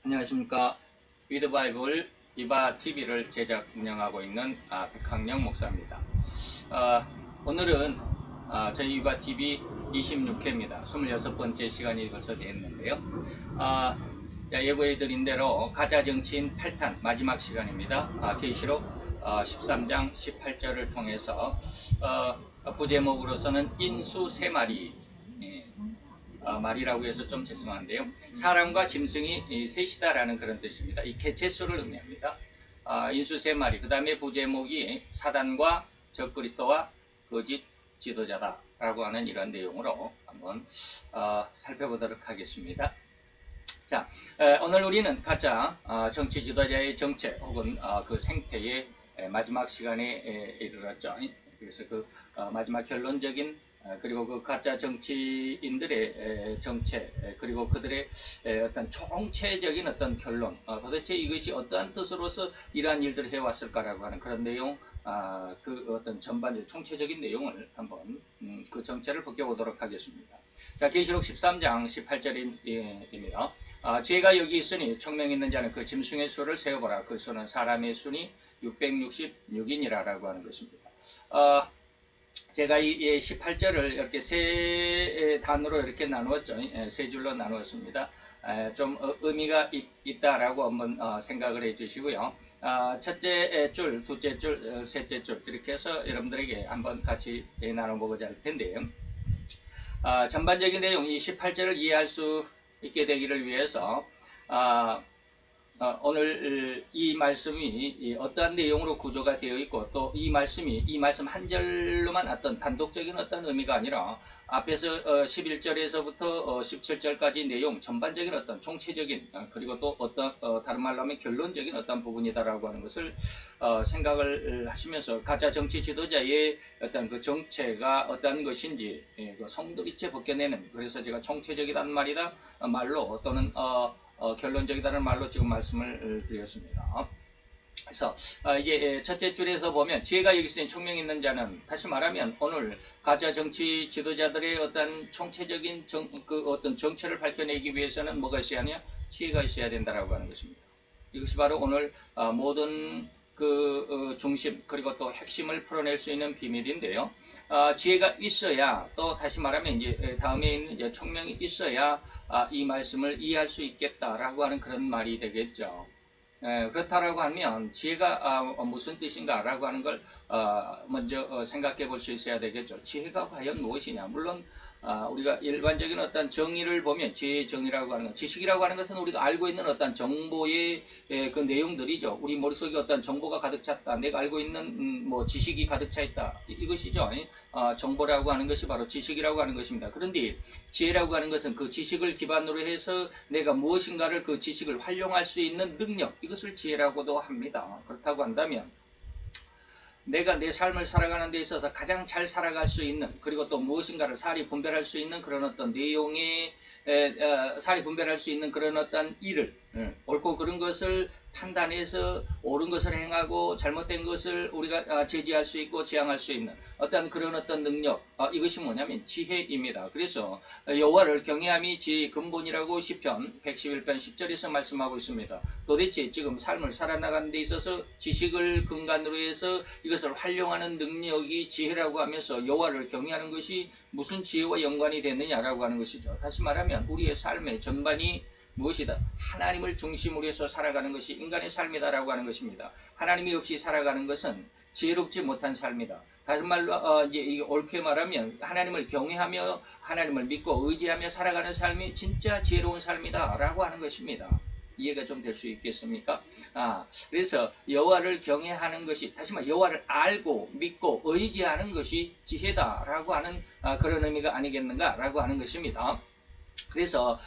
안녕하십니까. 위드바이블 이바TV를 제작 운영하고 있는 백학영 목사입니다. 오늘은 저희 이바TV 26회입니다. 26번째 시간이 벌써 됐는데요. 예고해드린 대로 가짜정치인 8탄 마지막 시간입니다. 계시록 13장 18절을 통해서 부제목으로서는 인수 3마리 말이라고 해서 좀 죄송한데요. 사람과 짐승이 셋이다라는 그런 뜻입니다. 이 개체수를 의미합니다. 인수 3마리. 그 다음에 부제목이 사단과 적그리스도와 거짓 지도자다라고 하는 이런 내용으로 한번 살펴보도록 하겠습니다. 자, 오늘 우리는 가짜 정치 지도자의 정체 혹은 그 생태의 마지막 시간에 이르렀죠. 그래서 그 마지막 결론적인 그리고 그 가짜 정치인들의 정체 그리고 그들의 어떤 총체적인 어떤 결론, 도대체 이것이 어떠한 뜻으로서 이러한 일들을 해왔을까라고 하는 그런 내용, 그 어떤 전반적 총체적인 내용을 한번 그 정체를 벗겨보도록 하겠습니다. 자, 계시록 13장 18절입니다. 죄가 여기 있으니 청명 있는 자는 그 짐승의 수를 세어보라. 그 수는 사람의 수니 666인이라고 하는 것입니다. 제가 이 18절을 이렇게 세 단으로 이렇게 나누었죠. 세 줄로 나누었습니다. 좀 의미가 있다라고 한번 생각을 해 주시고요. 첫째 줄, 둘째 줄, 셋째 줄 이렇게 해서 여러분들에게 한번 같이 나눠보고자 할 텐데요. 전반적인 내용, 이 18절을 이해할 수 있게 되기를 위해서 오늘 이 말씀이 어떠한 내용으로 구조가 되어 있고 또 이 말씀 한 절로만 어떤 단독적인 어떤 의미가 아니라 앞에서 11절에서부터 17절까지 내용 전반적인 어떤 총체적인 그리고 또 어떤 다른 말로 하면 결론적인 어떤 부분이다라고 하는 것을 생각을 하시면서 가짜 정치 지도자의 어떤 그 정체가 어떠한 것인지 그 송두리째 벗겨내는, 그래서 제가 총체적이란 말이다 말로 또는 결론적이다는 말로 지금 말씀을 드렸습니다. 그래서 이제 첫째 줄에서 보면 지혜가 여기 있으니 총명 있는 자는, 다시 말하면 오늘 가짜 정치 지도자들의 어떤 총체적인 어떤 정체를 밝혀내기 위해서는 뭐가 있어야 하냐? 지혜가 있어야 된다라고 하는 것입니다. 이것이 바로 오늘 모든 그 중심 그리고 또 핵심을 풀어낼 수 있는 비밀인데요. 지혜가 있어야, 또 다시 말하면 이제 다음에 있는 이제 총명이 있어야 이 말씀을 이해할 수 있겠다라고 하는 그런 말이 되겠죠. 그렇다라고 하면 지혜가 무슨 뜻인가라고 하는 걸 먼저 생각해 볼 수 있어야 되겠죠. 지혜가 과연 무엇이냐? 물론 우리가 일반적인 어떤 정의를 보면 지혜의 정의라고 하는 것, 지식이라고 하는 것은 우리가 알고 있는 어떤 정보의 그 내용들이죠. 우리 머릿속에 어떤 정보가 가득 찼다, 내가 알고 있는 뭐 지식이 가득 차 있다, 이것이죠. 정보라고 하는 것이 바로 지식이라고 하는 것입니다. 그런데 지혜라고 하는 것은 그 지식을 기반으로 해서 내가 무엇인가를 그 지식을 활용할 수 있는 능력, 이것을 지혜라고도 합니다. 그렇다고 한다면 내가 내 삶을 살아가는 데 있어서 가장 잘 살아갈 수 있는, 그리고 또 무엇인가를 사리 분별할 수 있는 그런 어떤 내용의 사리 분별할 수 있는 그런 어떤 일을 옳고 그른 것을 판단해서 옳은 것을 행하고 잘못된 것을 우리가 제지할 수 있고 지향할 수 있는 어떤 그런 어떤 능력, 이것이 뭐냐면 지혜입니다. 그래서 여호와를 경외함이 지혜의 근본이라고 시편 111편 10절에서 말씀하고 있습니다. 도대체 지금 삶을 살아나가는 데 있어서 지식을 근간으로 해서 이것을 활용하는 능력이 지혜라고 하면서 여호와를 경외하는 것이 무슨 지혜와 연관이 되느냐라고 하는 것이죠. 다시 말하면 우리의 삶의 전반이 무엇이다? 하나님을 중심으로 해서 살아가는 것이 인간의 삶이다라고 하는 것입니다. 하나님이 없이 살아가는 것은 지혜롭지 못한 삶이다. 다른 말로 이제 옳게 말하면 하나님을 경외하며 하나님을 믿고 의지하며 살아가는 삶이 진짜 지혜로운 삶이다라고 하는 것입니다. 이해가 좀 될 수 있겠습니까? 그래서 여호와를 경외하는 것이, 다시 말해 여호와를 알고 믿고 의지하는 것이 지혜다라고 하는 그런 의미가 아니겠는가라고 하는 것입니다. 그래서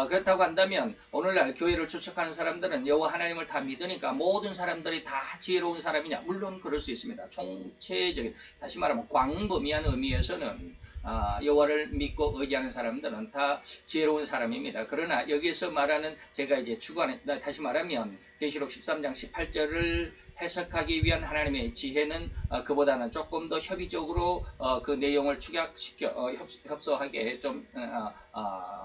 그렇다고 한다면 오늘날 교회를 출석하는 사람들은 여호와 하나님을 다 믿으니까 모든 사람들이 다 지혜로운 사람이냐? 물론 그럴 수 있습니다. 총체적인, 다시 말하면 광범위한 의미에서는 여호와를 믿고 의지하는 사람들은 다 지혜로운 사람입니다. 그러나 여기에서 말하는, 제가 이제 추구하는, 다시 말하면 계시록 13장 18절을 해석하기 위한 하나님의 지혜는 그보다는 조금 더 협의적으로 그 내용을 축약시켜 협소하게 좀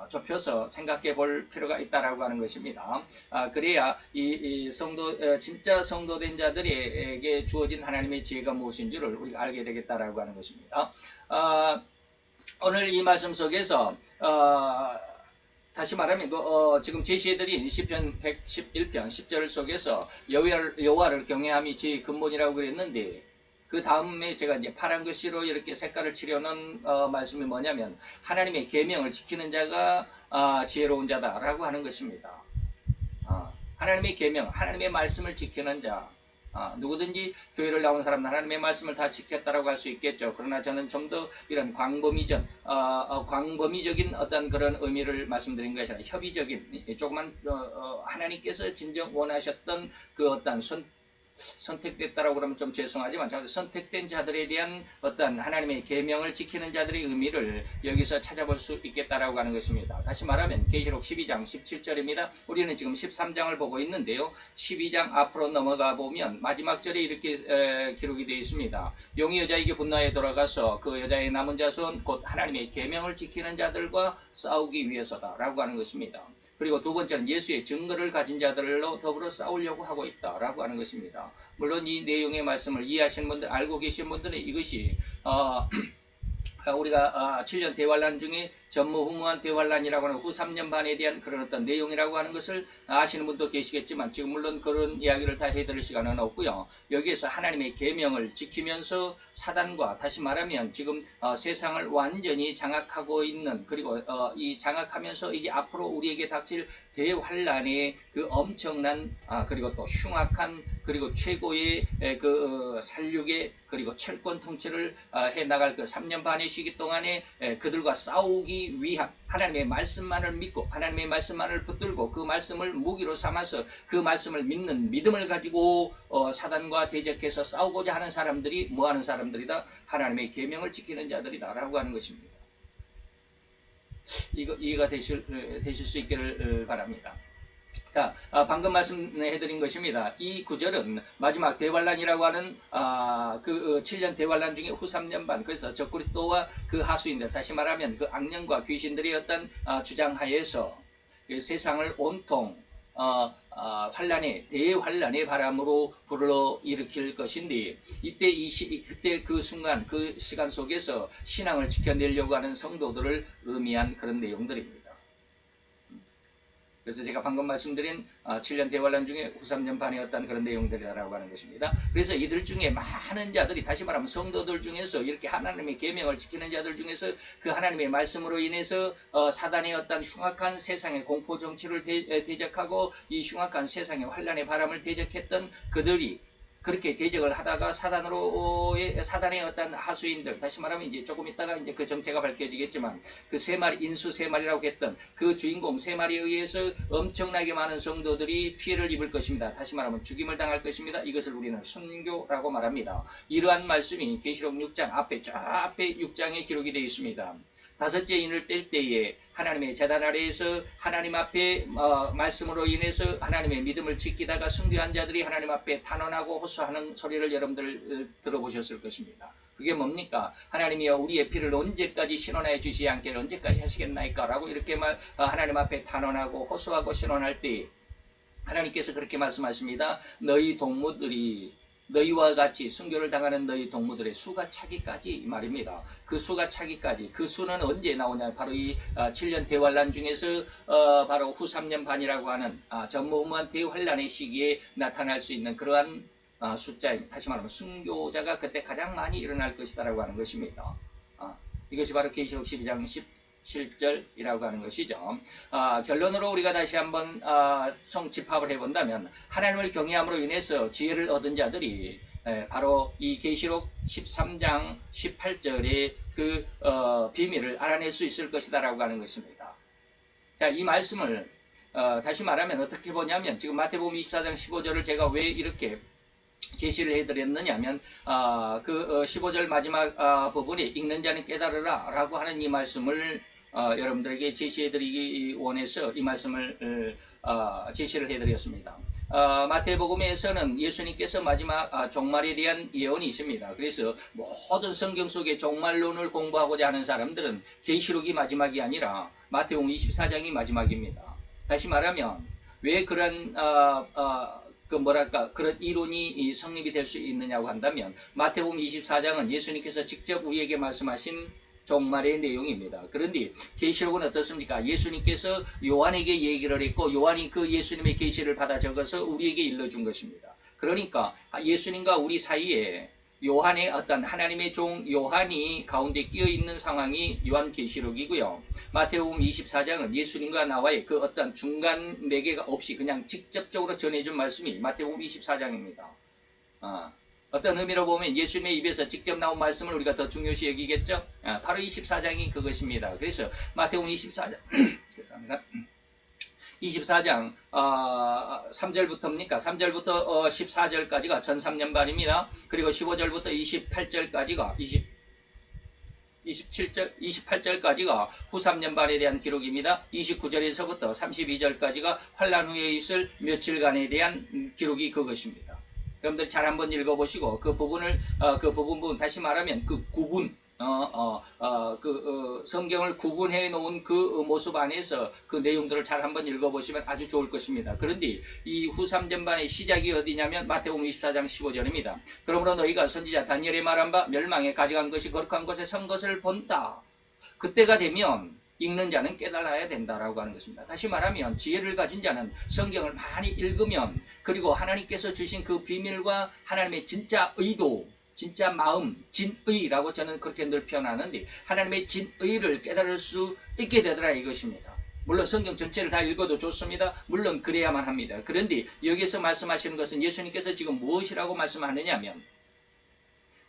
좁혀서 생각해 볼 필요가 있다라고 하는 것입니다. 그래야 이 성도 진짜 성도된 자들에게 주어진 하나님의 지혜가 무엇인지를 우리가 알게 되겠다라고 하는 것입니다. 오늘 이 말씀 속에서 다시 말하면 지금 제시해드린 시편 111편 10절 속에서 여호와를 경외함이 제 근본이라고 그랬는데, 그 다음에 제가 이제 파란 글씨로 이렇게 색깔을 칠해놓은 말씀이 뭐냐면 하나님의 계명을 지키는 자가 지혜로운 자다라고 하는 것입니다. 하나님의 계명, 하나님의 말씀을 지키는 자. 누구든지 교회를 나온 사람은 하나님의 말씀을 다 지켰다라고 할 수 있겠죠. 그러나 저는 좀 더 이런 광범위적인 어떤 그런 의미를 말씀드린 것이 아니라 협의적인, 조그만 하나님께서 진정 원하셨던 그 어떤 선택됐다라고 그러면 좀 죄송하지만 선택된 자들에 대한 어떤 하나님의 계명을 지키는 자들의 의미를 여기서 찾아볼 수 있겠다라고 하는 것입니다. 다시 말하면 계시록 12장 17절입니다. 우리는 지금 13장을 보고 있는데요. 12장 앞으로 넘어가 보면 마지막 절에 이렇게 기록이 되어 있습니다. 용이 여자에게 분노하여 돌아가서 그 여자의 남은 자손 곧 하나님의 계명을 지키는 자들과 싸우기 위해서다라고 하는 것입니다. 그리고 두 번째는 예수의 증거를 가진 자들로 더불어 싸우려고 하고 있다라고 하는 것입니다. 물론 이 내용의 말씀을 이해하시는 분들, 알고 계신 분들은 이것이 우리가 7년 대환란 중에 전무후무한 대환란이라고 하는 후 3년 반에 대한 그런 어떤 내용이라고 하는 것을 아시는 분도 계시겠지만, 지금 물론 그런 이야기를 다 해드릴 시간은 없고요. 여기에서 하나님의 계명을 지키면서 사단과, 다시 말하면 지금 세상을 완전히 장악하고 있는, 그리고 이 장악하면서 이제 앞으로 우리에게 닥칠 대환란의 그 엄청난 그리고 또 흉악한, 그리고 최고의 그 살육의, 그리고 철권 통치를 해 나갈 그 3년 반의 시기 동안에 그들과 싸우기 위한 하나님의 말씀만을 믿고 하나님의 말씀만을 붙들고 그 말씀을 무기로 삼아서 그 말씀을 믿는 믿음을 가지고 사단과 대적해서 싸우고자 하는 사람들이 뭐 하는 사람들이다? 하나님의 계명을 지키는 자들이다 라고 하는 것입니다. 이해가 되실 수 있기를 바랍니다. 자, 방금 말씀해드린 것입니다. 이 구절은 마지막 대환란이라고 하는 그 7년 대환란 중에 후 3년 반, 그래서 적그리스도와 그 하수인들, 다시 말하면 그 악령과 귀신들의 어떤 주장하에서 그 세상을 온통 대환란의 바람으로 불러일으킬 것인데, 그때 그 순간 그 시간 속에서 신앙을 지켜내려고 하는 성도들을 의미한 그런 내용들입니다. 그래서 제가 방금 말씀드린 7년 대환란 중에 후 3년 반이었던 그런 내용들이라고 하는 것입니다. 그래서 이들 중에 많은 자들이, 다시 말하면 성도들 중에서 이렇게 하나님의 계명을 지키는 자들 중에서 그 하나님의 말씀으로 인해서 사단의 어떤 흉악한 세상의 공포 정치를 대적하고 이 흉악한 세상의 환란의 바람을 대적했던 그들이 그렇게 대적을 하다가 사단의 어떤 하수인들, 다시 말하면 이제 조금 있다가 이제 그 정체가 밝혀지겠지만 그 세 마리, 인수 세 마리라고 했던 그 주인공 세 마리에 의해서 엄청나게 많은 성도들이 피해를 입을 것입니다. 다시 말하면 죽임을 당할 것입니다. 이것을 우리는 순교라고 말합니다. 이러한 말씀이 계시록 6장 앞에, 저 앞에 6장에 기록이 되어 있습니다. 다섯째 인을 뗄 때에 하나님의 제단 아래에서 하나님 앞에 말씀으로 인해서 하나님의 믿음을 지키다가 순교한 자들이 하나님 앞에 탄원하고 호소하는 소리를 여러분들 들어보셨을 것입니다. 그게 뭡니까? 하나님이여 우리의 피를 언제까지 신원하여 주시지 않게 언제까지 하시겠나이까? 라고 이렇게 하나님 앞에 탄원하고 호소하고 신원할 때 하나님께서 그렇게 말씀하십니다. 너희 동무들이 너희와 같이 순교를 당하는 너희 동무들의 수가 차기까지 말입니다. 그 수가 차기까지, 그 수는 언제 나오냐? 바로 이 7년 대환란 중에서 바로 후 3년 반이라고 하는 전무후무한 대환란의 시기에 나타날 수 있는 그러한 숫자입니다. 다시 말하면 순교자가 그때 가장 많이 일어날 것이다라고 하는 것입니다. 이것이 바로 계시록 12장 17절이라고 하는 것이죠. 결론으로 우리가 다시 한번 총집합을 해본다면 하나님을 경외함으로 인해서 지혜를 얻은 자들이 바로 이 계시록 13장 18절의 그 비밀을 알아낼 수 있을 것이다 라고 하는 것입니다. 자, 이 말씀을 다시 말하면 어떻게 보냐면 지금 마태복음 24장 15절을 제가 왜 이렇게 제시를 해드렸느냐면 그 15절 마지막 부분에 읽는 자는 깨달으라 라고 하는 이 말씀을 여러분들에게 제시해드리기 원해서 이 말씀을 제시를 해드렸습니다. 마태복음에서는 예수님께서 마지막 종말에 대한 예언이십니다. 그래서 모든 성경 속의 종말론을 공부하고자 하는 사람들은 계시록이 마지막이 아니라 마태복음 24장이 마지막입니다. 다시 말하면 왜 그런 그런 이론이 성립이 될 수 있느냐고 한다면 마태복음 24장은 예수님께서 직접 우리에게 말씀하신 종말의 내용입니다. 그런데 계시록은 어떻습니까? 예수님께서 요한에게 얘기를 했고 요한이 그 예수님의 계시를 받아 적어서 우리에게 일러준 것입니다. 그러니까 예수님과 우리 사이에 요한의 어떤 하나님의 종 요한이 가운데 끼어 있는 상황이 요한계시록이고요. 마태복음 24장은 예수님과 나와의 그 어떤 중간 매개가 없이 그냥 직접적으로 전해준 말씀이 마태복음 24장입니다. 어떤 의미로 보면 예수님의 입에서 직접 나온 말씀을 우리가 더 중요시 여기겠죠? 바로 24장이 그것입니다. 그래서 마태복음 24장 죄송합니다. 24장 3절부터입니까? 3절부터 14절까지가 전 3년반입니다. 그리고 15절부터 28절까지가 28절까지가 후 3년반에 대한 기록입니다. 29절에서부터 32절까지가 환란 후에 있을 며칠간에 대한 기록이 그것입니다. 여러분들 잘 한번 읽어보시고 그 부분을 그 부분 다시 말하면 그 구분 성경을 구분해 놓은 그 모습 안에서 그 내용들을 잘 한번 읽어보시면 아주 좋을 것입니다. 그런데 이 후 3전반의 시작이 어디냐면 마태복음 24장 15절입니다. 그러므로 너희가 선지자 다니엘의 말한 바 멸망에 가져간 것이 거룩한 곳에 선 것을 본다. 그때가 되면 읽는 자는 깨달아야 된다라고 하는 것입니다. 다시 말하면 지혜를 가진 자는 성경을 많이 읽으면 그리고 하나님께서 주신 그 비밀과 하나님의 진짜 의도 진짜 마음, 진의라고 저는 그렇게 늘 표현하는데 하나님의 진의를 깨달을 수 있게 되더라 이것입니다. 물론 성경 전체를 다 읽어도 좋습니다. 물론 그래야만 합니다. 그런데 여기서 말씀하시는 것은 예수님께서 지금 무엇이라고 말씀하느냐면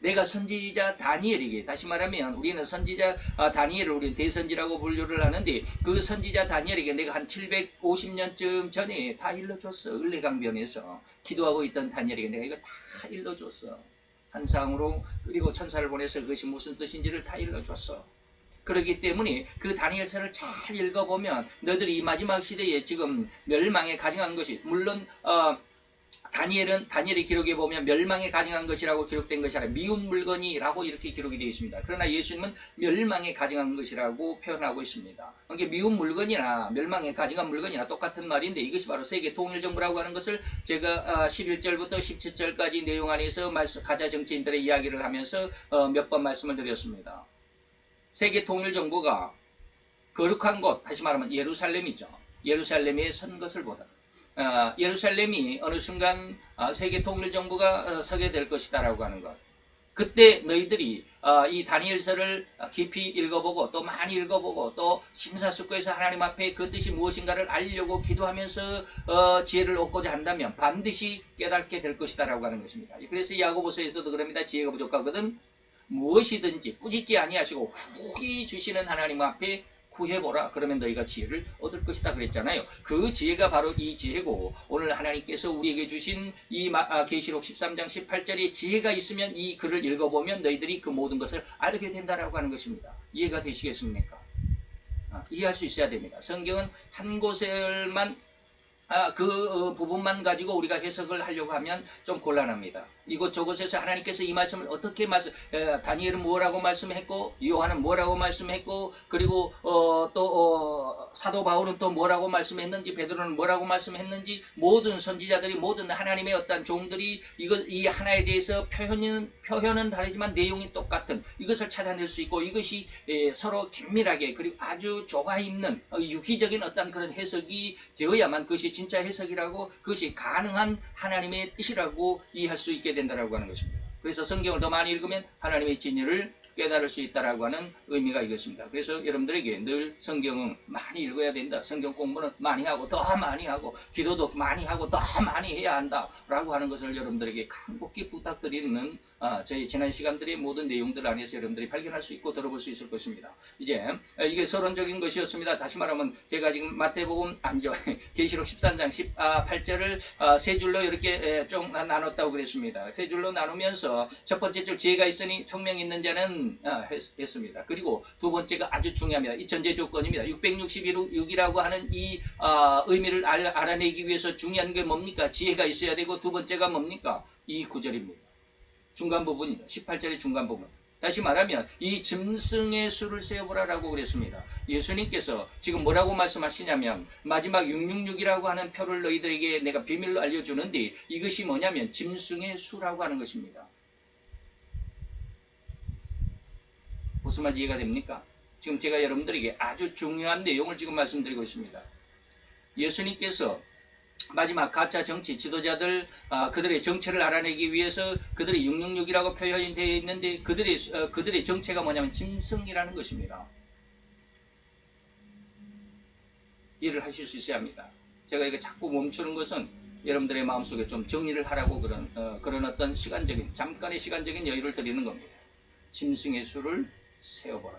내가 선지자 다니엘에게 다시 말하면 우리는 선지자 다니엘을 우리는 대선지라고 분류를 하는데 그 선지자 다니엘에게 내가 한 750년쯤 전에 다 일러줬어. 을레강변에서 기도하고 있던 다니엘에게 내가 이거 다 일러줬어. 한상으로 그리고 천사를 보내서 그것이 무슨 뜻인지를 다 일러줬어. 그렇기 때문에 그 다니엘서를 잘 읽어보면 너들이 이 마지막 시대에 지금 멸망에 가증한 것이 물론 다니엘의 기록에 보면 멸망에 가증한 것이라고 기록된 것이 아니라 미운 물건이라고 이렇게 기록이 되어 있습니다. 그러나 예수님은 멸망에 가증한 것이라고 표현하고 있습니다. 그러니까 미운 물건이나 멸망에 가증한 물건이나 똑같은 말인데 이것이 바로 세계 통일정부라고 하는 것을 제가 11절부터 17절까지 내용 안에서 가짜 정치인들의 이야기를 하면서 몇 번 말씀을 드렸습니다. 세계 통일정부가 거룩한 곳, 다시 말하면 예루살렘이죠. 예루살렘에 선 것을 보다. 예루살렘이 어느 순간 세계 통일정부가 서게 될 것이다 라고 하는 것. 그때 너희들이 이 다니엘서를 깊이 읽어보고 또 많이 읽어보고 또 심사숙고해서 하나님 앞에 그 뜻이 무엇인가를 알려고 기도하면서 지혜를 얻고자 한다면 반드시 깨닫게 될 것이다 라고 하는 것입니다. 그래서 야고보서에서도 그럽니다. 지혜가 부족하거든 무엇이든지 꾸짖지 아니하시고 후히 주시는 하나님 앞에 구해보라. 그러면 너희가 지혜를 얻을 것이다 그랬잖아요. 그 지혜가 바로 이 지혜고 오늘 하나님께서 우리에게 주신 이 계시록 13장 18절에 지혜가 있으면 이 글을 읽어보면 너희들이 그 모든 것을 알게 된다라고 하는 것입니다. 이해가 되시겠습니까? 이해할 수 있어야 됩니다. 성경은 한 곳에만 그 부분만 가지고 우리가 해석을 하려고 하면 좀 곤란합니다. 이곳저곳에서 하나님께서 이 말씀을 어떻게 다니엘은 뭐라고 말씀했고 요한은 뭐라고 말씀했고 그리고 또 사도 바울은 또 뭐라고 말씀했는지 베드로는 뭐라고 말씀했는지 모든 선지자들이 모든 하나님의 어떤 종들이 이 하나에 대해서 표현은 다르지만 내용이 똑같은 이것을 찾아낼 수 있고 이것이 서로 긴밀하게 그리고 아주 조화 있는 유기적인 어떤 그런 해석이 되어야만 그것이 진짜 해석이라고 그것이 가능한 하나님의 뜻이라고 이해할 수 있게 된다라고 하는 것입니다. 그래서 성경을 더 많이 읽으면 하나님의 진리를 깨달을 수 있다라고 하는 의미가 이것입니다. 그래서 여러분들에게 늘 성경은 많이 읽어야 된다. 성경 공부는 많이 하고 더 많이 하고 기도도 많이 하고 더 많이 해야 한다라고 하는 것을 여러분들에게 간곡히 부탁드리는 저희 지난 시간들의 모든 내용들 안에서 여러분들이 발견할 수 있고 들어볼 수 있을 것입니다. 이제 이게 서론적인 것이었습니다. 다시 말하면 제가 지금 마태복음 계시록 13장 18절을 세 줄로 이렇게 좀 나눴다고 그랬습니다. 세 줄로 나누면서 첫 번째 줄 지혜가 있으니 총명이 있는 자는 했습니다. 그리고 두 번째가 아주 중요합니다. 이 전제 조건입니다. 666이라고 하는 이 의미를 알아내기 위해서 중요한 게 뭡니까? 지혜가 있어야 되고, 두 번째가 뭡니까? 이 구절입니다. 중간 부분입니다. 18절의 중간 부분. 다시 말하면 이 짐승의 수를 세어보라라고 그랬습니다. 예수님께서 지금 뭐라고 말씀하시냐면, 마지막 666이라고 하는 표를 너희들에게 내가 비밀로 알려주는데, 이것이 뭐냐면 짐승의 수라고 하는 것입니다. 무슨 말 이해가 됩니까? 지금 제가 여러분들에게 아주 중요한 내용을 지금 말씀드리고 있습니다. 예수님께서 마지막 가짜 정치 지도자들, 그들의 정체를 알아내기 위해서 그들이 666이라고 표현이 되어 있는데, 그들의 정체가 뭐냐면 짐승이라는 것입니다. 이해를 하실 수 있어야 합니다. 제가 이거 자꾸 멈추는 것은 여러분들의 마음속에 좀 정리를 하라고 그런 어떤 잠깐의 시간적인 여유를 드리는 겁니다. 짐승의 수를 세어보라.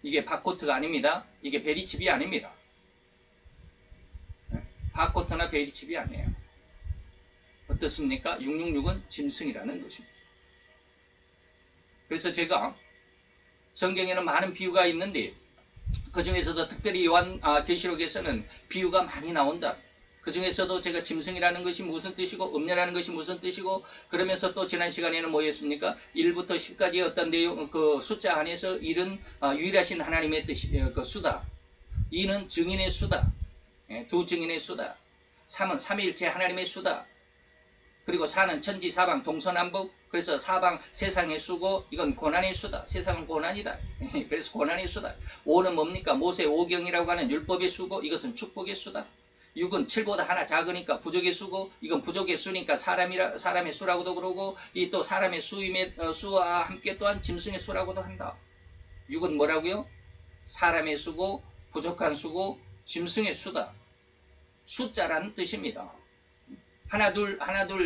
이게 바코트가 아닙니다. 이게 베리칩이 아닙니다. 바코트나 베리칩이 아니에요. 어떻습니까? 666은 짐승이라는 것입니다. 그래서 제가 성경에는 많은 비유가 있는데, 그 중에서도 특별히 요한 계시록에서는 비유가 많이 나온다. 그 중에서도 제가 짐승이라는 것이 무슨 뜻이고, 음녀라는 것이 무슨 뜻이고, 그러면서 또 지난 시간에는 뭐였습니까? 1부터 10까지의 어떤 내용, 그 숫자 안에서 1은 유일하신 하나님의 뜻이, 그 수다. 2는 증인의 수다. 두 증인의 수다. 3은 삼위일체 하나님의 수다. 그리고 4는 천지 사방 동서남북. 그래서 사방 세상의 수고, 이건 고난의 수다. 세상은 고난이다. 그래서 고난의 수다. 5는 뭡니까? 모세 오경이라고 하는 율법의 수고, 이것은 축복의 수다. 6은 7보다 하나 작으니까 부족의 수고, 이건 부족의 수니까 사람의 수라고도 그러고, 이 또 사람의 수와 함께 또한 짐승의 수라고도 한다. 6은 뭐라고요? 사람의 수고, 부족한 수고, 짐승의 수다. 숫자라는 뜻입니다. 하나 둘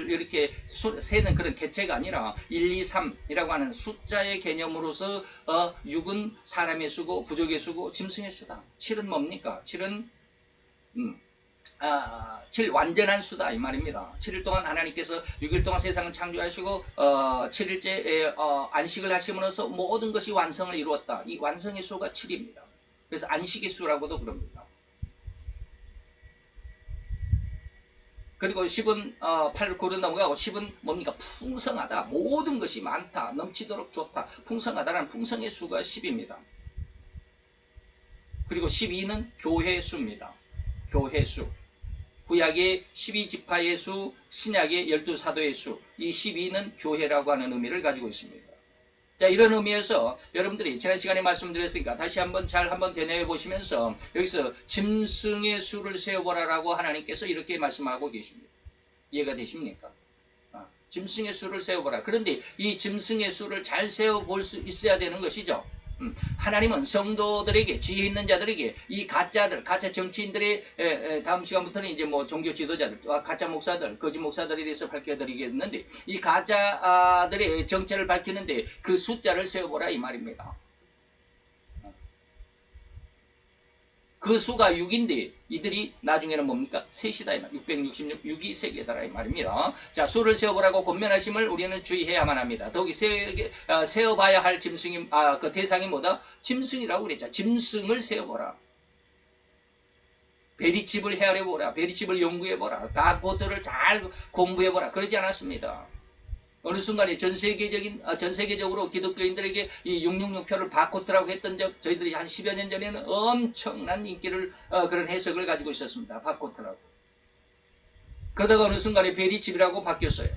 이렇게 세는 그런 개체가 아니라 1, 2, 3이라고 하는 숫자의 개념으로서 6은 사람의 수고, 부족의 수고, 짐승의 수다. 7은 뭡니까? 7은 7 완전한 수다 이 말입니다. 7일 동안 하나님께서 6일 동안 세상을 창조하시고 7일째 안식을 하심으로써 모든 것이 완성을 이루었다. 이 완성의 수가 7입니다. 그래서 안식의 수라고도 그럽니다. 그리고 10은 8, 9로 넘어가고 10은 뭡니까? 풍성하다. 모든 것이 많다. 넘치도록 좋다. 풍성하다라는 풍성의 수가 10입니다. 그리고 12는 교회의 수입니다. 교회의 수. 구약의 12지파의 수, 신약의 12사도의 수. 이 12는 교회라고 하는 의미를 가지고 있습니다. 자, 이런 의미에서 여러분들이 지난 시간에 말씀드렸으니까 다시 한번 되뇌어 보시면서 여기서 짐승의 수를 세어보라라고 하나님께서 이렇게 말씀하고 계십니다. 이해가 되십니까? 짐승의 수를 세어보라. 그런데 이 짐승의 수를 잘 세어볼 수 있어야 되는 것이죠. 하나님은 성도들에게, 지혜 있는 자들에게, 이 가짜들, 가짜 정치인들의 다음 시간부터는 이제 뭐 종교 지도자들, 가짜 목사들, 거짓 목사들에 대해서 밝혀드리겠는데, 이 가짜들의 정체를 밝히는데 그 숫자를 세어보라 이 말입니다. 그 수가 6인데 이들이 나중에는 뭡니까? 셋이다. 666, 6이 3개다라 이 말입니다. 자, 수를 세어보라고 권면하심을 우리는 주의해야만 합니다. 더욱이 세어봐야 할 짐승이, 그 대상이 뭐다? 짐승이라고 그랬죠. 짐승을 세어보라. 베리칩을 헤아려보라. 베리칩을 연구해보라. 바코드를 잘 공부해보라. 그러지 않았습니다. 어느 순간에 전 세계적으로 기독교인들에게 이 666표를 바코트라고 했던 저희들이 한 10여 년 전에는 엄청난 인기를, 그런 해석을 가지고 있었습니다. 바코트라고. 그러다가 어느 순간에 베리칩이라고 바뀌었어요.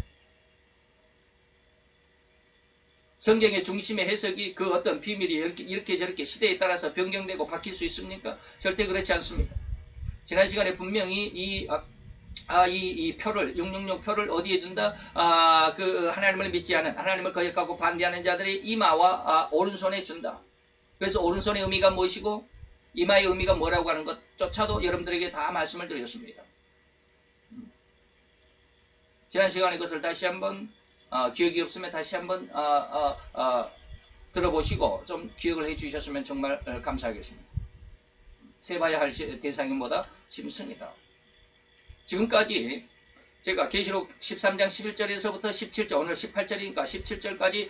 성경의 중심의 해석이 그 어떤 비밀이 이렇게 저렇게 시대에 따라서 변경되고 바뀔 수 있습니까? 절대 그렇지 않습니다. 지난 시간에 분명히 이 표를, 666 표를 어디에 둔다? 그 하나님을 믿지 않은, 하나님을 거역하고 반대하는 자들의 이마와 오른손에 준다. 그래서 오른손의 의미가 무엇이고 이마의 의미가 뭐라고 하는 것조차도 여러분들에게 다 말씀을 드렸습니다. 지난 시간에 그것을 다시 한번 기억이 없으면 다시 한번 들어보시고 좀 기억을 해 주셨으면 정말 감사하겠습니다. 세봐야 할 대상이 뭐다? 짐승이다. 지금까지 제가 계시록 13장 11절에서부터 17절, 오늘 18절이니까 17절까지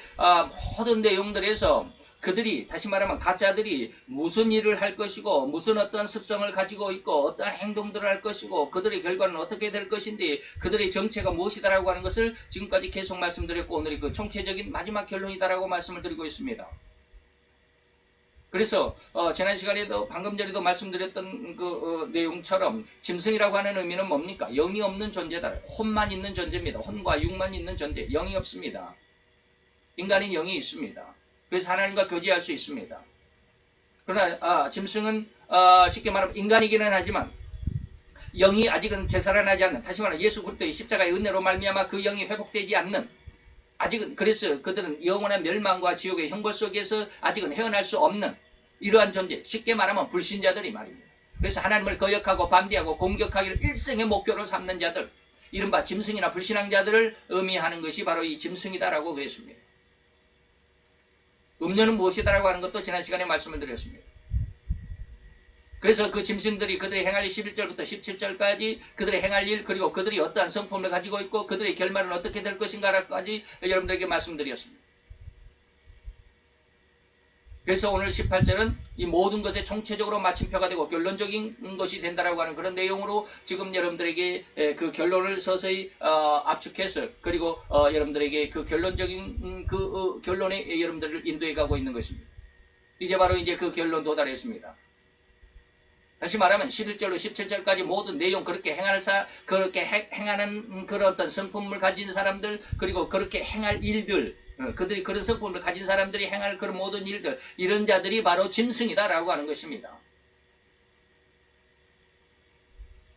모든 내용들에서 그들이, 다시 말하면 가짜들이 무슨 일을 할 것이고 무슨 어떤 습성을 가지고 있고 어떤 행동들을 할 것이고 그들의 결과는 어떻게 될 것인데 그들의 정체가 무엇이다라고 하는 것을 지금까지 계속 말씀드렸고, 오늘이 그 총체적인 마지막 결론이다라고 말씀을 드리고 있습니다. 그래서 지난 시간에도 방금 전에도 말씀드렸던 그 내용처럼 짐승이라고 하는 의미는 뭡니까? 영이 없는 존재다. 혼만 있는 존재입니다. 혼과 육만 있는 존재. 영이 없습니다. 인간인 영이 있습니다. 그래서 하나님과 교제할 수 있습니다. 그러나 짐승은 쉽게 말하면 인간이기는 하지만 영이 아직은 되살아나지 않는, 다시 말하면 예수 그리스도의 십자가의 은혜로 말미암아 그 영이 회복되지 않는, 아직은, 그래서 그들은 영원한 멸망과 지옥의 형벌 속에서 아직은 헤어날 수 없는 이러한 존재, 쉽게 말하면 불신자들이 말입니다. 그래서 하나님을 거역하고 반대하고 공격하기를 일생의 목표로 삼는 자들, 이른바 짐승이나 불신앙자들을 의미하는 것이 바로 이 짐승이다라고 그랬습니다. 음료는 무엇이다라고 하는 것도 지난 시간에 말씀을 드렸습니다. 그래서 그 짐승들이 그들의 행할 일 11절부터 17절까지 그들의 행할 일, 그리고 그들이 어떠한 성품을 가지고 있고 그들의 결말은 어떻게 될 것인가까지 여러분들에게 말씀드렸습니다. 그래서 오늘 18절은 이 모든 것에 총체적으로 마침표가 되고 결론적인 것이 된다라고 하는 그런 내용으로 지금 여러분들에게 그 결론을 서서히 압축해서, 그리고 여러분들에게 그 결론적인 그 결론에 여러분들을 인도해 가고 있는 것입니다. 이제 바로 이제 그 결론 도달했습니다. 다시 말하면 11절로 17절까지 모든 내용, 그렇게 그렇게 행하는 그런 어떤 성품을 가진 사람들, 그리고 그렇게 행할 일들, 그들이 그런 성품을 가진 사람들이 행할 그런 모든 일들, 이런 자들이 바로 짐승이다라고 하는 것입니다.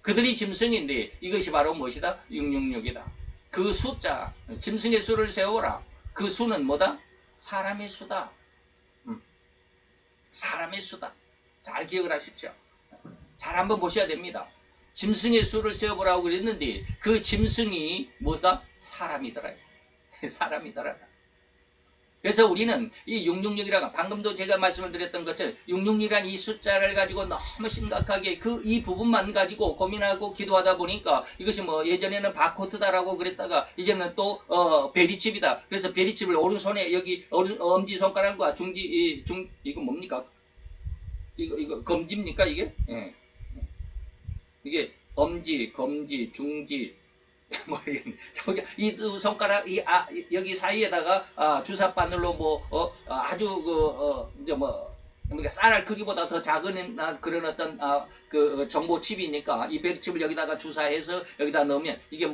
그들이 짐승인데 이것이 바로 무엇이다? 666이다. 그 숫자, 짐승의 수를 세워라. 그 수는 뭐다? 사람의 수다. 사람의 수다. 잘 기억을 하십시오. 잘 한번 보셔야 됩니다. 짐승의 수를 세워보라고 그랬는데 그 짐승이 뭐다? 사람이더라. 사람이더라. 그래서 우리는 이 666이라고, 방금도 제가 말씀을 드렸던 것처럼 666이라는 이 숫자를 가지고 너무 심각하게 이 부분만 가지고 고민하고 기도하다 보니까 이것이 뭐 예전에는 바코트다라고 그랬다가 이제는 또 베리칩이다. 그래서 베리칩을 오른손에 여기 엄지손가락과 이거 뭡니까? 이거 검지입니까 이게? 예. 이게 엄지, 검지, 중지, 뭐 저기 이 손가락 여기 사이에다가 주사 바늘로 아주 이제 그러니까 쌀알 크기보다 더 작은 그런 어떤 그 정보 칩이니까 이 베리칩을 여기다가 주사해서 여기다 넣으면 이게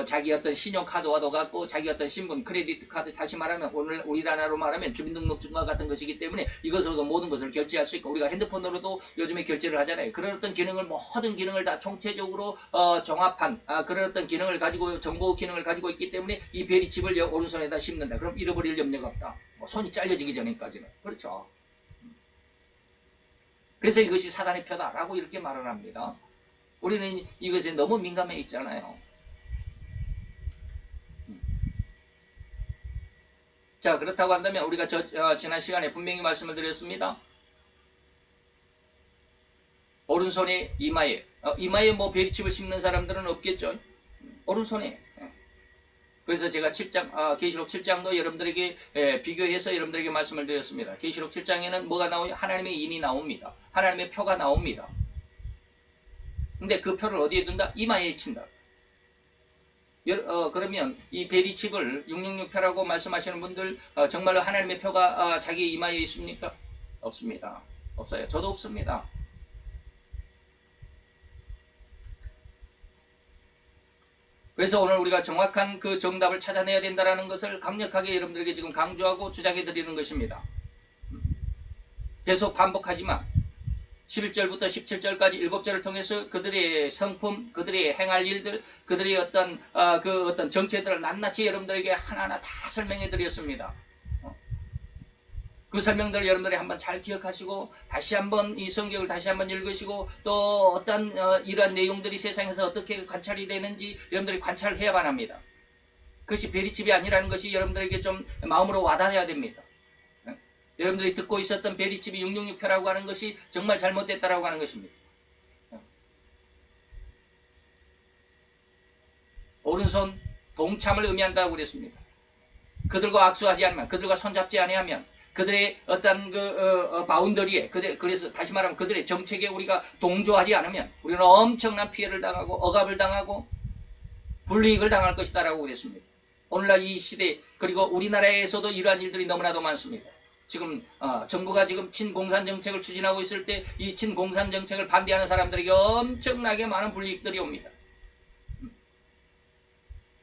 자기 어떤 신용카드와도 같고 자기 어떤 신분, 크레디트 카드, 다시 말하면 오늘 우리나라로 말하면 주민등록증과 같은 것이기 때문에 이것으로도 모든 것을 결제할 수 있고, 우리가 핸드폰으로도 요즘에 결제를 하잖아요. 그런 어떤 기능을, 모든 기능을 다 총체적으로 종합한 그런 어떤 기능을 가지고, 정보 기능을 가지고 있기 때문에 이 베리칩을 오른손에다 씹는다. 그럼 잃어버릴 염려가 없다. 손이 잘려지기 전까지는. 그렇죠. 그래서 이것이 사단의 표다라고 이렇게 말을 합니다. 우리는 이것에 너무 민감해 있잖아요. 자, 그렇다고 한다면 우리가 지난 시간에 분명히 말씀을 드렸습니다. 오른손에 이마에 베리칩을 씹는 사람들은 없겠죠. 오른손에. 그래서 제가 계시록 7장도 여러분들에게 비교해서 여러분들에게 말씀을 드렸습니다. 계시록 7장에는 뭐가 나오냐? 하나님의 인이 나옵니다. 하나님의 표가 나옵니다. 근데 그 표를 어디에 둔다? 이마에 친다. 그러면 이 베리칩을 666표라고 말씀하시는 분들, 정말로 하나님의 표가 자기 이마에 있습니까? 없습니다. 없어요. 저도 없습니다. 그래서 오늘 우리가 정확한 그 정답을 찾아내야 된다는 것을 강력하게 여러분들에게 지금 강조하고 주장해 드리는 것입니다. 계속 반복하지만 11절부터 17절까지 7절을 통해서 그들의 성품, 그들의 행할 일들, 그들의 어떤 정체들을 낱낱이 여러분들에게 하나하나 다 설명해 드렸습니다. 그 설명들을 여러분들이 한번 잘 기억하시고 다시 한번 이 성경을 다시 한번 읽으시고 또 어떤 이러한 내용들이 세상에서 어떻게 관찰이 되는지 여러분들이 관찰을 해야만 합니다. 그것이 베리칩이 아니라는 것이 여러분들에게 좀 마음으로 와닿아야 됩니다. 여러분들이 듣고 있었던 베리칩이 666표라고 하는 것이 정말 잘못됐다라고 하는 것입니다. 오른손 동참을 의미한다고 그랬습니다. 그들과 악수하지 않으면, 그들과 손잡지 아니하면, 그들의 어떤 바운더리에, 그래서 다시 말하면 그들의 정책에 우리가 동조하지 않으면 우리는 엄청난 피해를 당하고 억압을 당하고 불이익을 당할 것이다라고 그랬습니다. 오늘날 이 시대, 그리고 우리나라에서도 이러한 일들이 너무나도 많습니다. 지금 정부가 지금 친공산 정책을 추진하고 있을 때 이 친공산 정책을 반대하는 사람들에게 엄청나게 많은 불이익들이 옵니다.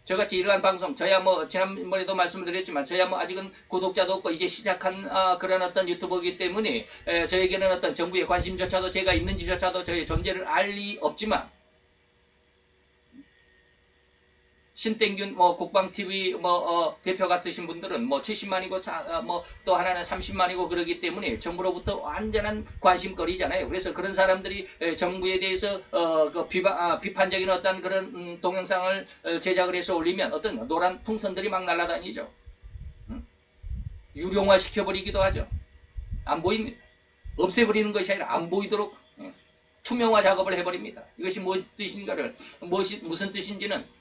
저같이 이러한 방송, 저야 뭐 지난번에도 말씀드렸지만 저야 뭐 아직은 구독자도 없고 이제 시작한 그런 어떤 유튜버이기 때문에 저에게는 어떤 정부의 관심조차도 제가 있는지조차도 저의 존재를 알 리 없지만, 신땡균 국방TV 대표 같으신 분들은 70만이고 또 하나는 30만이고 그러기 때문에 정부로부터 완전한 관심거리잖아요. 그래서 그런 사람들이 정부에 대해서 비판적인 어떤 그런 동영상을 제작을 해서 올리면 어떤 노란 풍선들이 막 날아다니죠. 유령화 시켜버리기도 하죠. 안 보입니다. 없애버리는 것이 아니라 안 보이도록 투명화 작업을 해버립니다. 이것이 무슨 뜻인지는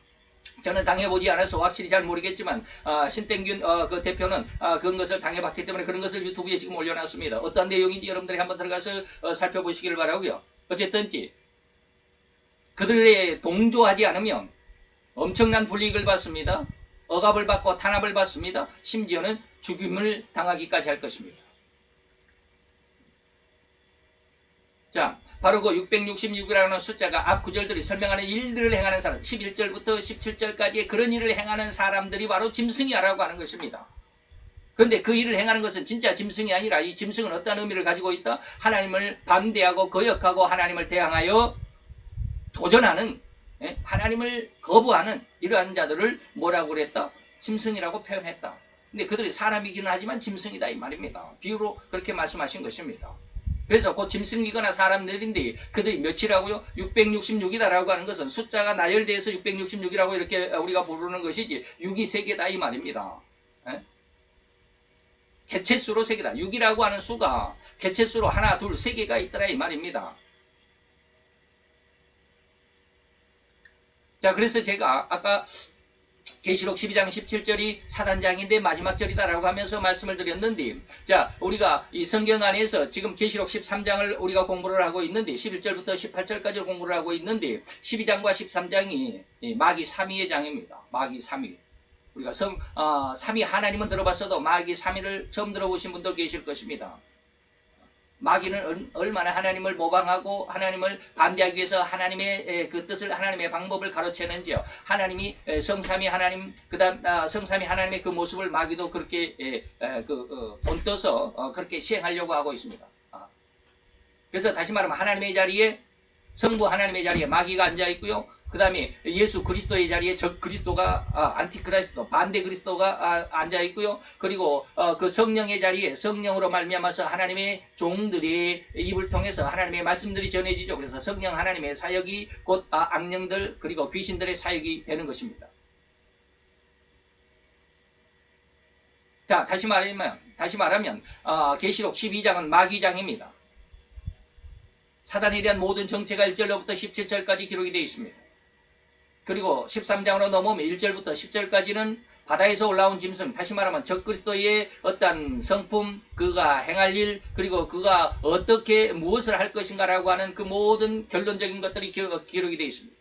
저는 당해보지 않아서 확실히 잘 모르겠지만 신땡균 그 대표는 그런 것을 당해봤기 때문에 그런 것을 유튜브에 지금 올려놨습니다. 어떤 내용인지 여러분들이 한번 들어가서 살펴보시기를 바라고요. 어쨌든지 그들에 동조하지 않으면 엄청난 불이익을 받습니다. 억압을 받고 탄압을 받습니다. 심지어는 죽임을 당하기까지 할 것입니다. 자, 바로 그 666이라는 숫자가 앞 구절들이 설명하는 일들을 행하는 사람, 11절부터 17절까지의 그런 일을 행하는 사람들이 바로 짐승이라고 하는 것입니다. 그런데 그 일을 행하는 것은 진짜 짐승이 아니라 이 짐승은 어떤 의미를 가지고 있다? 하나님을 반대하고 거역하고 하나님을 대항하여 도전하는, 하나님을 거부하는 이러한 자들을 뭐라고 그랬다? 짐승이라고 표현했다. 근데 그들이 사람이기는 하지만 짐승이다 이 말입니다. 비유로 그렇게 말씀하신 것입니다. 그래서 곧 짐승이거나 사람들인데 그들이 몇이라고요? 666이다라고 하는 것은 숫자가 나열돼서 666이라고 이렇게 우리가 부르는 것이지 6이 3개다 이 말입니다. 개체수로 3개다. 6이라고 하는 수가 개체수로 하나, 둘, 3개가 있더라 이 말입니다. 자, 그래서 제가 아까 계시록 12장 17절이 사단장인데 마지막 절이다라고 하면서 말씀을 드렸는데, 자, 우리가 이 성경 안에서 지금 계시록 13장을 우리가 공부를 하고 있는데 11절부터 18절까지 공부를 하고 있는데 12장과 13장이 마귀 3위의 장입니다. 마귀 3위. 우리가 3위 하나님은 들어봤어도 마귀 3위를 처음 들어보신 분도 계실 것입니다. 마귀는 얼마나 하나님을 모방하고 하나님을 반대하기 위해서 하나님의 그 뜻을, 하나님의 방법을 가로채는지요. 하나님이 성삼위 하나님, 그다음 성삼위 하나님의 그 모습을 마귀도 그렇게 본떠서 그렇게 시행하려고 하고 있습니다. 그래서 다시 말하면 하나님의 자리에, 성부 하나님의 자리에 마귀가 앉아 있고요. 그 다음에 예수 그리스도의 자리에 적 그리스도가 안티크리스도 반대 그리스도가 앉아 있고요. 그리고 그 성령의 자리에 성령으로 말미암아서 하나님의 종들이 입을 통해서 하나님의 말씀들이 전해지죠. 그래서 성령 하나님의 사역이 곧 악령들 그리고 귀신들의 사역이 되는 것입니다. 자, 다시 말하면 계시록 12장은 마귀장입니다. 사단에 대한 모든 정체가 1절로부터 17절까지 기록이 되어 있습니다. 그리고 13장으로 넘어오면 1절부터 10절까지는 바다에서 올라온 짐승, 다시 말하면 적그리스도의 어떤 성품, 그가 행할 일, 그리고 그가 어떻게 무엇을 할 것인가라고 하는 그 모든 결론적인 것들이 기록이 되어 있습니다.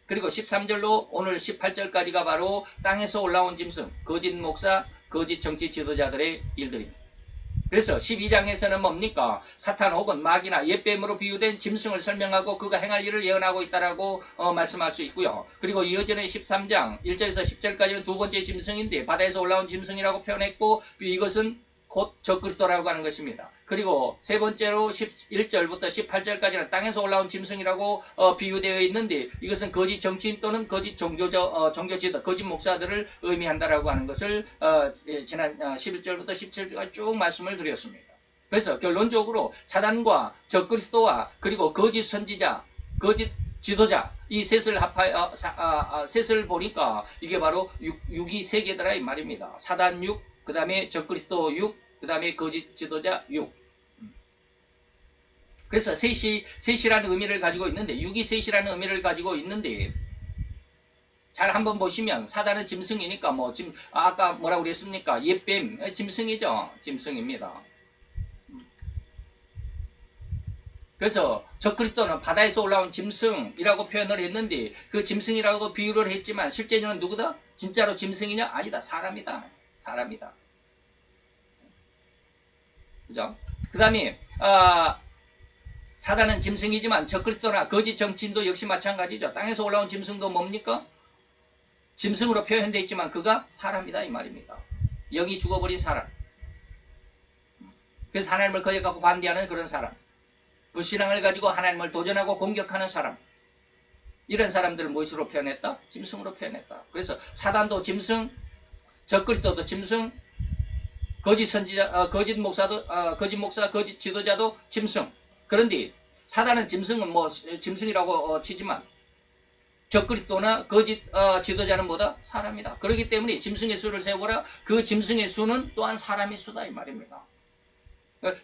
그리고 13절로 오늘 18절까지가 바로 땅에서 올라온 짐승, 거짓 목사, 거짓 정치 지도자들의 일들입니다. 그래서 12장에서는 뭡니까? 사탄 혹은 마귀나 옛뱀으로 비유된 짐승을 설명하고 그가 행할 일을 예언하고 있다라고 말씀할 수 있고요. 그리고 이어지는 13장 1절에서 10절까지는 두 번째 짐승인데 바다에서 올라온 짐승이라고 표현했고 이것은 곧 적그리스도라고 하는 것입니다. 그리고 세 번째로 11절부터 18절까지는 땅에서 올라온 짐승이라고 비유되어 있는데 이것은 거짓 정치인 또는 거짓 종교지도, 거짓 목사들을 의미한다라고 하는 것을 지난 11절부터 17절까지 쭉 말씀을 드렸습니다. 그래서 결론적으로 사단과 적그리스도와 그리고 거짓 선지자, 거짓 지도자 이 셋을 합하여 셋을 보니까 이게 바로 6이 3개더라 이 말입니다. 사단 6, 그 다음에 적그리스도 6, 그 다음에 거짓 지도자 6. 그래서 셋이라는 의미를 가지고 있는데 6이 셋이라는 의미를 가지고 있는데 잘 한번 보시면 사단은 짐승이니까 뭐 지금 아까 뭐라고 그랬습니까? 옛뱀 짐승이죠. 짐승입니다. 그래서 적그리스도는 바다에서 올라온 짐승이라고 표현을 했는데 그 짐승이라고 비유를 했지만 실제는 누구다? 진짜로 짐승이냐? 아니다. 사람이다. 사람이다. 그죠? 그 다음에 사단은 짐승이지만 적그리스도나 거짓 정치인도 역시 마찬가지죠. 땅에서 올라온 짐승도 뭡니까? 짐승으로 표현되어 있지만 그가 사람이다 이 말입니다. 영이 죽어버린 사람. 그래서 하나님을 거역하고 반대하는 그런 사람. 불신앙을 가지고 하나님을 도전하고 공격하는 사람. 이런 사람들을 무엇으로 표현했다? 짐승으로 표현했다. 그래서 사단도 짐승, 적그리스도도 짐승, 거짓 선지자, 거짓 목사도, 거짓 목사, 거짓 지도자도 짐승. 그런데 사단은 짐승은 뭐 짐승이라고 치지만 적그리스도나 거짓 지도자는 뭐다? 사람이다. 그렇기 때문에 짐승의 수를 세우거라. 그 짐승의 수는 또한 사람의 수다 이 말입니다.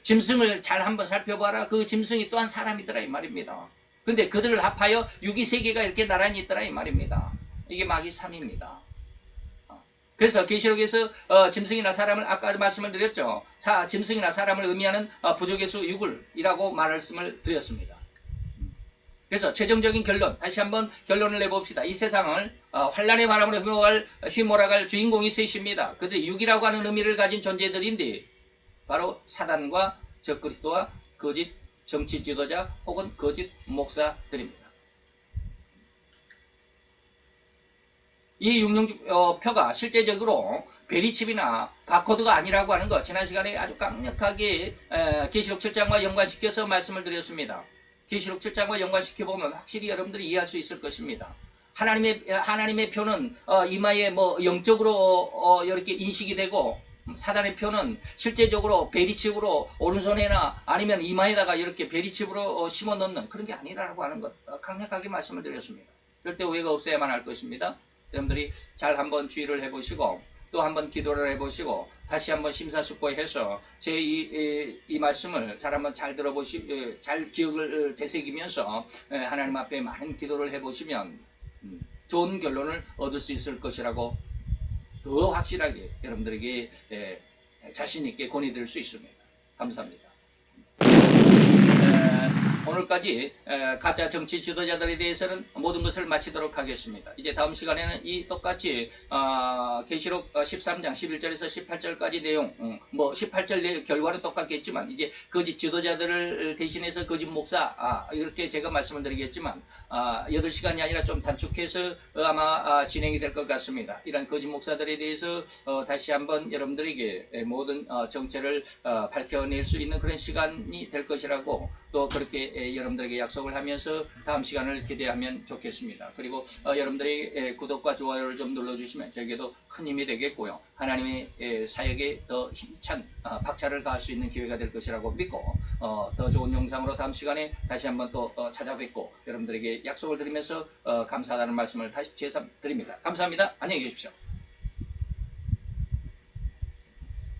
짐승을 잘 한번 살펴봐라. 그 짐승이 또한 사람이더라 이 말입니다. 근데 그들을 합하여 육이 세 개가 이렇게 나란히 있더라 이 말입니다. 이게 마귀 3입니다. 그래서 계시록에서 짐승이나 사람을 아까 말씀을 드렸죠. 짐승이나 사람을 의미하는 부족의 수 6이라고 말씀을 드렸습니다. 그래서 최종적인 결론, 다시 한번 결론을 내봅시다. 이 세상을 환란의 바람으로 휘몰아갈 주인공이 셋입니다. 그들 6이라고 하는 의미를 가진 존재들인데 바로 사단과 적그리스도와 거짓 정치 지도자 혹은 거짓 목사들입니다. 이 육룡표가 실제적으로 베리칩이나 바코드가 아니라고 하는 것 지난 시간에 아주 강력하게 계시록 7장과 연관시켜서 말씀을 드렸습니다. 계시록 7장과 연관시켜보면 확실히 여러분들이 이해할 수 있을 것입니다. 하나님의 표는 이마에 뭐 영적으로 이렇게 인식이 되고 사단의 표는 실제적으로 베리칩으로 오른손에나 아니면 이마에다가 이렇게 베리칩으로 심어 넣는 그런 게 아니라고 하는 것 강력하게 말씀을 드렸습니다. 절대 오해가 없어야만 할 것입니다. 여러분들이 잘 한번 주의를 해보시고 또 한번 기도를 해보시고 다시 한번 심사숙고해서 제 이 말씀을 잘 한번 잘 잘 기억을 되새기면서 하나님 앞에 많은 기도를 해보시면 좋은 결론을 얻을 수 있을 것이라고 더 확실하게 여러분들에게 자신 있게 권해드릴 수 있습니다. 감사합니다. 오늘까지 가짜 정치 지도자들에 대해서는 모든 것을 마치도록 하겠습니다. 이제 다음 시간에는 이 똑같이 계시록 13장 11절에서 18절까지 내용 뭐 18절 결과는 똑같겠지만 이제 거짓 지도자들을 대신해서 거짓 목사 이렇게 제가 말씀을 드리겠지만 8시간이 아니라 좀 단축해서 아마 진행이 될 것 같습니다. 이런 거짓 목사들에 대해서 다시 한번 여러분들에게 모든 정체를 밝혀낼 수 있는 그런 시간이 될 것이라고 또 그렇게 여러분들에게 약속을 하면서 다음 시간을 기대하면 좋겠습니다. 그리고 여러분들이 구독과 좋아요를 좀 눌러주시면 저에게도 큰 힘이 되겠고요. 하나님의 사역에 더 힘찬 박차를 가할 수 있는 기회가 될 것이라고 믿고 더 좋은 영상으로 다음 시간에 다시 한번 또 찾아뵙고 여러분들에게 약속을 드리면서 감사하다는 말씀을 다시 재삼 드립니다. 감사합니다. 안녕히 계십시오.